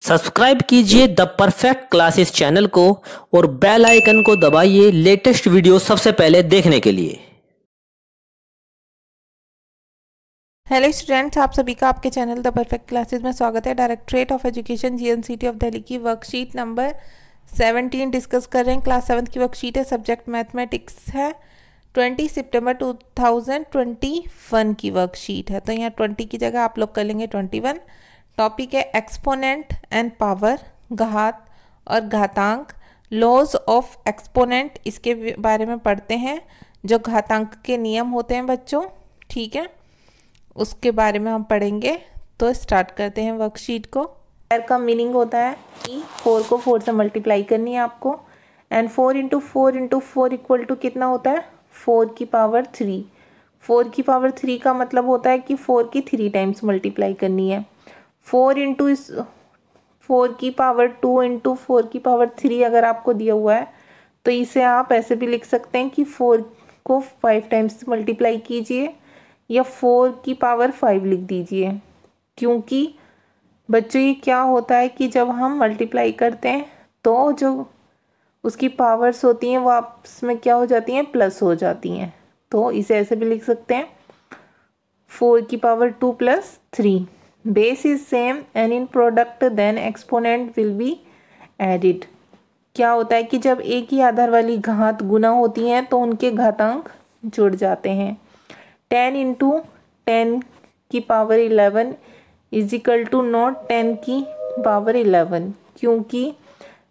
Subscribe कीजिए the perfect classes channel को और बेल आइकन को दबाइए लेटेस्ट वीडियो सबसे पहले देखने के लिए। हेलो स्टूडेंट्स, आप सभी का आपके चैनल द परफेक्ट क्लासेस में स्वागत है। Directorate of education GNCT of Delhi की वर्कशीट नंबर 17 डिस्कस कर रहे हैं। क्लास 7 की वर्कशीट है, सब्जेक्ट मैथमेटिक्स है। 20 सितंबर 2021 की वर्कशीट है, तो यहाँ 20 की जगह आप लोग कर लेंगे 21। टॉपिक है एक्सपोनेंट एंड पावर, घात और घातांक, लॉज ऑफ एक्सपोनेंट, इसके बारे में पढ़ते हैं। जो घातांक के नियम होते हैं बच्चों, ठीक है, उसके बारे में हम पढ़ेंगे। तो स्टार्ट करते हैं वर्कशीट को। स्क्वायर का मीनिंग होता है कि 4 को 4 से मल्टीप्लाई करनी है आपको, एंड 4 इंटू 4 इक्वल टू कितना होता है 4 की पावर 3। 4 की पावर 3 का मतलब होता है कि 4 की 3 टाइम्स मल्टीप्लाई करनी है। 4 इंटू 4 की पावर 2 इंटू 4 की पावर 3 अगर आपको दिया हुआ है तो इसे आप ऐसे भी लिख सकते हैं कि 4 को 5 टाइम्स मल्टीप्लाई कीजिए या 4 की पावर 5 लिख दीजिए। क्योंकि बच्चों ये क्या होता है कि जब हम मल्टीप्लाई करते हैं तो जो उसकी पावर्स होती हैं वो आपस में क्या हो जाती हैं, प्लस हो जाती हैं। तो इसे ऐसे भी लिख सकते हैं 4 की power 2 plus 3। Base is same and in product then exponent will be added. क्या होता है कि जब एक ही आधार वाली घात गुना होती हैं तो उनके घातांक जुड़ जाते हैं। 10 इंटू 10 की power 11 is equal to not 10 की पावर 11, क्योंकि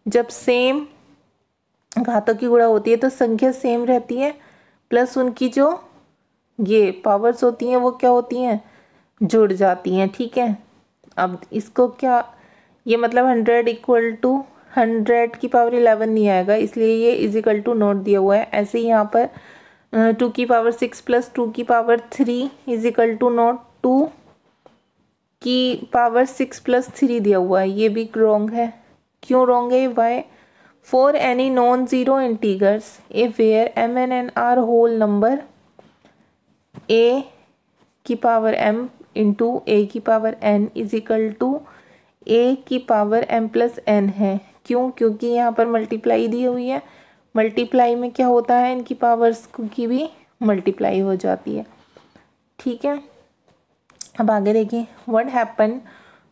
जब सेम घातों की गुणा होती है तो संख्या सेम रहती है, प्लस उनकी जो ये पावर्स होती हैं वो क्या होती हैं, जुड़ जाती हैं। ठीक है, अब इसको क्या, ये मतलब 100 इक्वल टू 100 की पावर 11 नहीं आएगा, इसलिए ये इज इक्वल टू नॉट दिया हुआ है। ऐसे ही यहाँ पर 2 की पावर 6 प्लस 2 की power 3 is equal to not 2 की पावर 6 प्लस 3 दिया हुआ है, ये भी रॉन्ग है। क्यों रॉन्ग है? Why? For any non zero integers a where m n n are whole number a की पावर m इंटू a की power n is equal to a की पावर m प्लस n है। क्यों? क्योंकि यहाँ पर मल्टीप्लाई दी हुई है। मल्टीप्लाई में क्या होता है, इनकी पावर्स की भी मल्टीप्लाई हो जाती है। ठीक है, अब आगे देखिए। What happen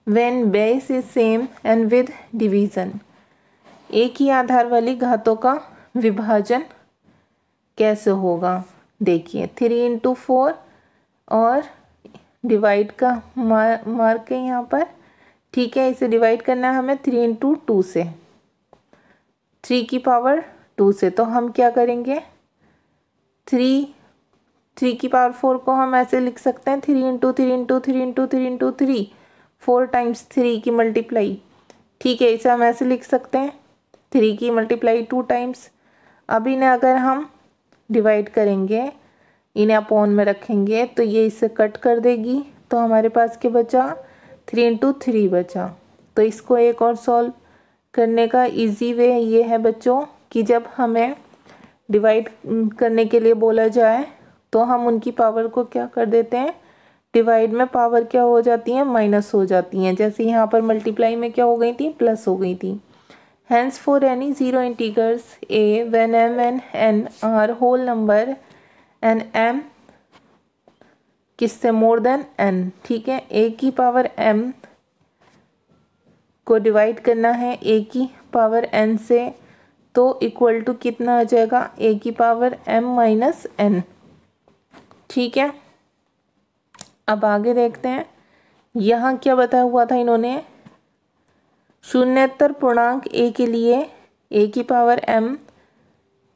when base is same and with division. एक ही आधार वाली घातों का विभाजन कैसे होगा? देखिए 3 इंटू 4 और डिवाइड का मार्क है यहाँ पर। ठीक है, इसे डिवाइड करना है हमें 3 इंटू 2 से, 3 की पावर 2 से। तो हम क्या करेंगे, 3 की पावर 4 को हम ऐसे लिख सकते हैं 3 into 3 into 3 into 3 into 3, 4 times 3 की मल्टीप्लाई। ठीक है, इसे हम ऐसे लिख सकते हैं 3 की मल्टीप्लाई 2 टाइम्स। अब इन्हें अगर हम डिवाइड करेंगे, इन्हें अपॉन में रखेंगे तो ये इससे कट कर देगी, तो हमारे पास क्या बचा, 3 इंटू 3 बचा। तो इसको एक और सॉल्व करने का इजी वे ये है बच्चों कि जब हमें डिवाइड करने के लिए बोला जाए तो हम उनकी पावर को क्या कर देते हैं, डिवाइड में पावर क्या हो जाती है, माइनस हो जाती हैं। जैसे यहाँ पर मल्टीप्लाई में क्या हो गई थी, प्लस हो गई थी। Hence for any zero integers a when m and n are whole number and m किससे मोर देन n। ठीक है, a की पावर m को डिवाइड करना है a की पावर n से, तो इक्वल टू कितना आ जाएगा, a की पावर m माइनस n। ठीक है, अब आगे देखते हैं। यहाँ क्या बताया हुआ था इन्होंने, शून्यतर पूर्णांक a के लिए a की पावर m,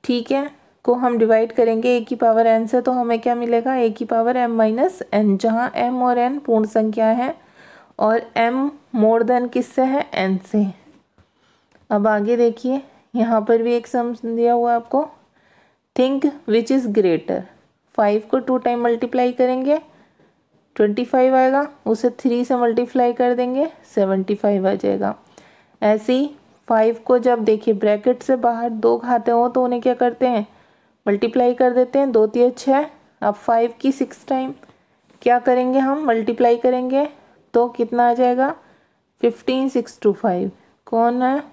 ठीक है, को हम डिवाइड करेंगे a की पावर n से, तो हमें क्या मिलेगा, a की पावर m माइनस n, जहाँ m और n पूर्ण संख्या है और m मोर देन किससे है, n से। अब आगे देखिए, यहाँ पर भी एक सम दिया हुआ आपको। Think which is greater. 5 को 2 टाइम मल्टीप्लाई करेंगे 25 आएगा, उसे 3 से मल्टीप्लाई कर देंगे 75 आ जाएगा। ऐसे ही 5 को जब देखिए ब्रैकेट से बाहर 2 घाते हो तो उन्हें क्या करते हैं, मल्टीप्लाई कर देते हैं, 2 3 6। अब 5 की 6 टाइम क्या करेंगे, हम मल्टीप्लाई करेंगे तो कितना आ जाएगा, 15 6 to 5 कौन है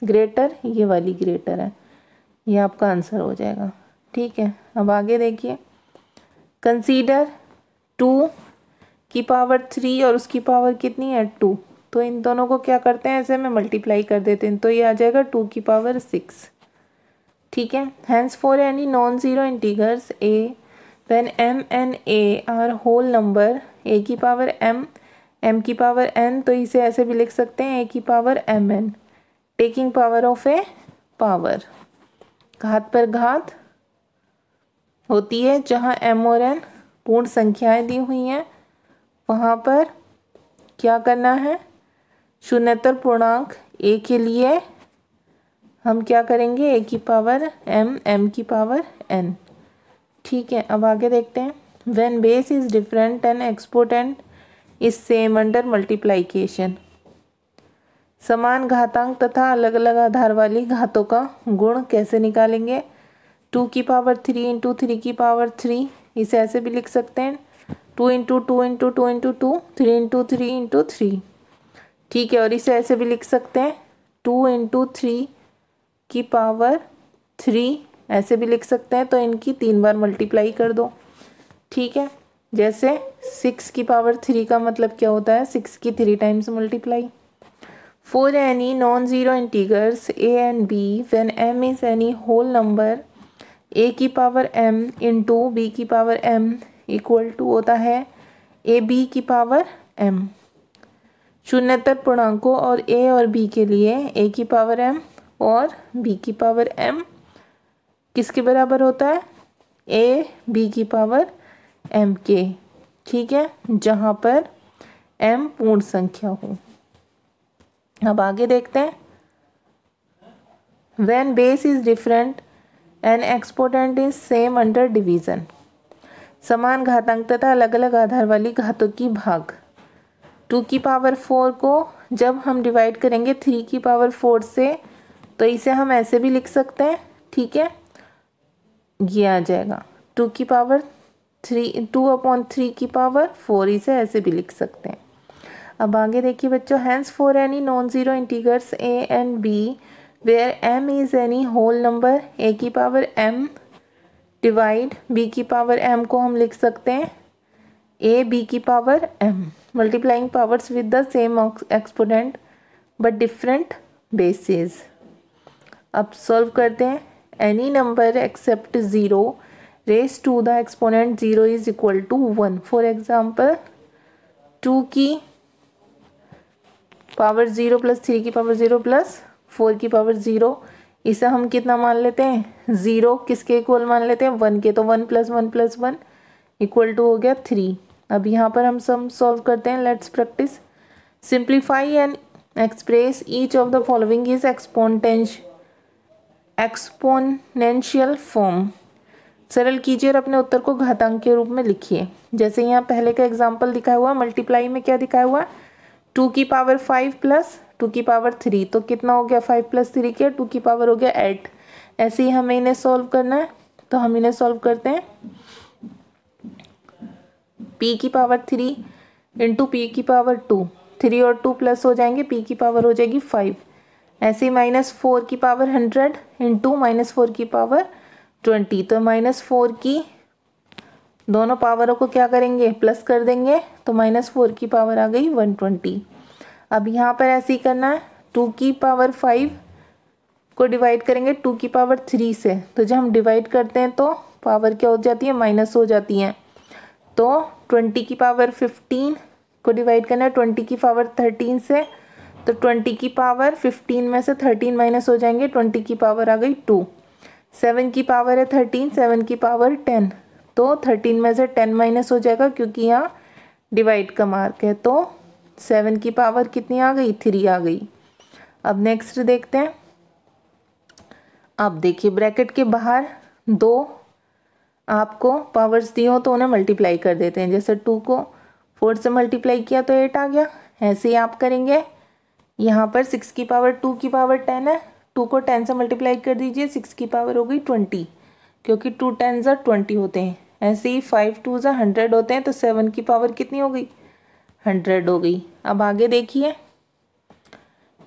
ग्रेटर, ये वाली ग्रेटर है, ये आपका आंसर हो जाएगा। ठीक है, अब आगे देखिए, कंसीडर 2 की पावर 3 और उसकी पावर कितनी है 2, तो इन दोनों को क्या करते हैं ऐसे में मल्टीप्लाई कर देते हैं, तो ये आ जाएगा 2 की पावर 6। ठीक है, hence for any non zero integers a when m and a are whole number, a की पावर m की पावर n, तो इसे ऐसे भी लिख सकते हैं a की power mn, taking power of A power, घात पर घात होती है, जहाँ m और n पूर्ण संख्याएं दी हुई हैं वहाँ पर क्या करना है, शून्यतर पूर्णांक a के लिए हम क्या करेंगे a की पावर m की पावर n। ठीक है, अब आगे देखते हैं, when base is different and exponent is same under multiplication, समान घातांक तथा अलग अलग आधार वाली घातों का गुण कैसे निकालेंगे, 2 की पावर 3 इंटू 3 की पावर 3, इसे ऐसे भी लिख सकते हैं 2 into 2 into 2 into 2, 3 into 3 into 3। ठीक है, और इसे ऐसे भी लिख सकते हैं 2 इंटू 3 की पावर 3, ऐसे भी लिख सकते हैं, तो इनकी 3 बार मल्टीप्लाई कर दो। ठीक है, जैसे 6 की पावर 3 का मतलब क्या होता है, 6 की 3 times multiply. For any non zero integers a and b when m is any whole number, a की पावर m इंटू b की पावर m इक्वल टू होता है a b की पावर m। शून्यतर पूर्णांकों और a और b के लिए a की पावर m और b की पावर m किसके बराबर होता है, a b की पावर m के। ठीक है, जहाँ पर m पूर्ण संख्या हो। अब आगे देखते हैं, when base is different and exponent is same under division, समान घातांक तथा अलग अलग आधार वाली घातों की भाग, 2 की पावर 4 को जब हम डिवाइड करेंगे 3 की पावर 4 से, तो इसे हम ऐसे भी लिख सकते हैं। ठीक है, ये आ जाएगा 2 की पावर 3, 2/3 की पावर 4, इसे ऐसे भी लिख सकते हैं। अब आगे देखिए बच्चों, hence for any non zero integers a and b where m is any whole number, a की पावर m डिवाइड b की पावर m को हम लिख सकते हैं a b की power m, multiplying powers with the same exponent but different basis. अब solve करते हैं, any number except 0 raise to the exponent 0 is equal to 1। For example 2 की पावर 0 प्लस 3 की पावर 0 प्लस 4 की पावर 0, इसे हम कितना मान लेते हैं, 0 किसके इक्वल मान लेते हैं, 1 के, तो 1 प्लस 1 प्लस 1 इक्वल टू हो गया 3। अब यहाँ पर हम सम सॉल्व करते हैं, let's practice. Simplify and express each of the following is exponential form, सरल कीजिए और अपने उत्तर को घातांक के रूप में लिखिए। जैसे यहाँ पहले का एग्जाम्पल दिखाया हुआ, मल्टीप्लाई में क्या दिखाया हुआ, 2 की पावर 5 प्लस 2 की पावर 3, तो कितना हो गया, 5 प्लस 3 के 2 की पावर हो गया 8। ऐसे ही हमें इन्हें सॉल्व करना है, तो हम इन्हें सॉल्व करते हैं, p की पावर 3 इंटू p की पावर 2, 3 और 2 प्लस हो जाएंगे, p की पावर हो जाएगी 5। ऐसे ही -4 की पावर 100 इंटू -4 की पावर 20, तो -4 की दोनों पावरों को क्या करेंगे, प्लस कर देंगे, तो -4 की पावर आ गई 120। अब यहाँ पर ऐसे ही करना है, 2 की पावर 5 को डिवाइड करेंगे 2 की पावर 3 से, तो जब हम डिवाइड करते हैं तो पावर क्या हो जाती है, माइनस हो जाती है। तो 20 की पावर 15 को डिवाइड करना है 20 की पावर 13 से, तो 20 की पावर 15 में से 13 माइनस हो जाएंगे, 20 की पावर आ गई 2। 7 की पावर है 13, 7 की पावर 10, तो 13 में से 10 माइनस हो जाएगा क्योंकि यहाँ डिवाइड का मार्क है, तो 7 की पावर कितनी आ गई, 3 आ गई। अब नेक्स्ट देखते हैं, अब देखिए ब्रैकेट के बाहर 2 आपको पावर्स दी हो तो उन्हें मल्टीप्लाई कर देते हैं। जैसे 2 को 4 से मल्टीप्लाई किया तो 8 आ गया, ऐसे ही आप करेंगे। यहाँ पर 6 की पावर 2 की पावर 10 है, 2 को 10 से मल्टीप्लाई कर दीजिए, 6 की पावर हो गई 20, क्योंकि 2 10s 20 होते हैं। ऐसे ही 5 2s 100 होते हैं, तो 7 की पावर कितनी हो गई, 100 हो गई। अब आगे देखिए,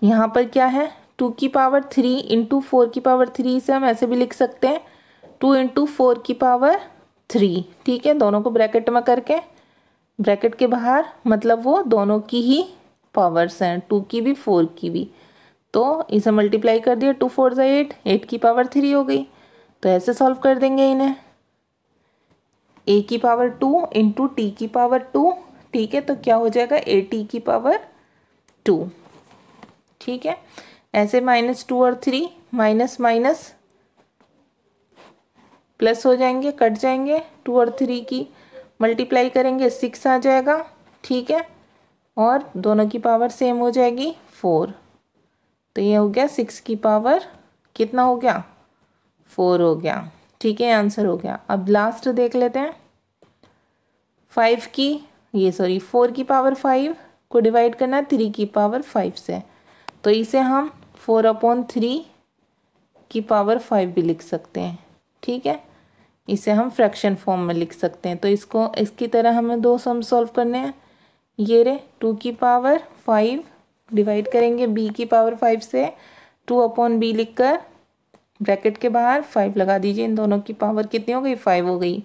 यहाँ पर क्या है 2 की पावर 3 इंटू 4 की पावर 3, से हम ऐसे भी लिख सकते हैं 2 इंटू 4 की पावर 3। ठीक है, दोनों को ब्रैकेट में करके, ब्रैकेट के बाहर मतलब वो दोनों की ही पावर्स हैं, 2 की भी 4 की भी। तो इसे मल्टीप्लाई कर दिया, 2 4 ज़ा 8, 8 की पावर 3 हो गई। तो ऐसे सॉल्व कर देंगे इन्हें, a की पावर 2 इंटू टी की पावर 2। ठीक है, तो क्या हो जाएगा a t की पावर 2। ठीक है, ऐसे -2 और 3 माइनस माइनस प्लस हो जाएंगे, कट जाएंगे, 2 और 3 की मल्टीप्लाई करेंगे 6 आ जाएगा। ठीक है, और दोनों की पावर सेम हो जाएगी 4। तो ये हो गया 6 की पावर कितना हो गया 4 हो गया। ठीक है, आंसर हो गया। अब लास्ट देख लेते हैं, 4 की पावर 5 को डिवाइड करना है 3 की पावर 5 से। तो इसे हम 4/3 की पावर 5 भी लिख सकते हैं। ठीक है, इसे हम फ्रैक्शन फॉर्म में लिख सकते हैं। तो इसको इसकी तरह हमें दो सम सॉल्व करने हैं। ये रे 2 की पावर 5 डिवाइड करेंगे b की पावर 5 से, 2/b लिख कर ब्रैकेट के बाहर 5 लगा दीजिए। इन दोनों की पावर कितनी हो गई 5 हो गई।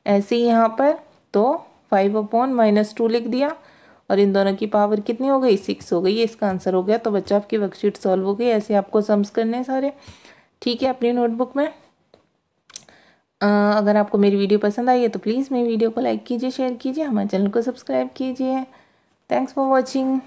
ऐसे ही यहाँ पर तो 5/-2 लिख दिया और इन दोनों की पावर कितनी हो गई 6 हो गई। ये इसका आंसर हो गया। तो बच्चा आपकी वर्कशीट सॉल्व हो गई। ऐसे आपको सम्स करने हैं सारे। ठीक है, अपनी नोटबुक में। अगर आपको मेरी वीडियो पसंद आई है तो प्लीज़ मेरी वीडियो को लाइक कीजिए, शेयर कीजिए, हमारे चैनल को सब्सक्राइब कीजिए। Thanks for watching.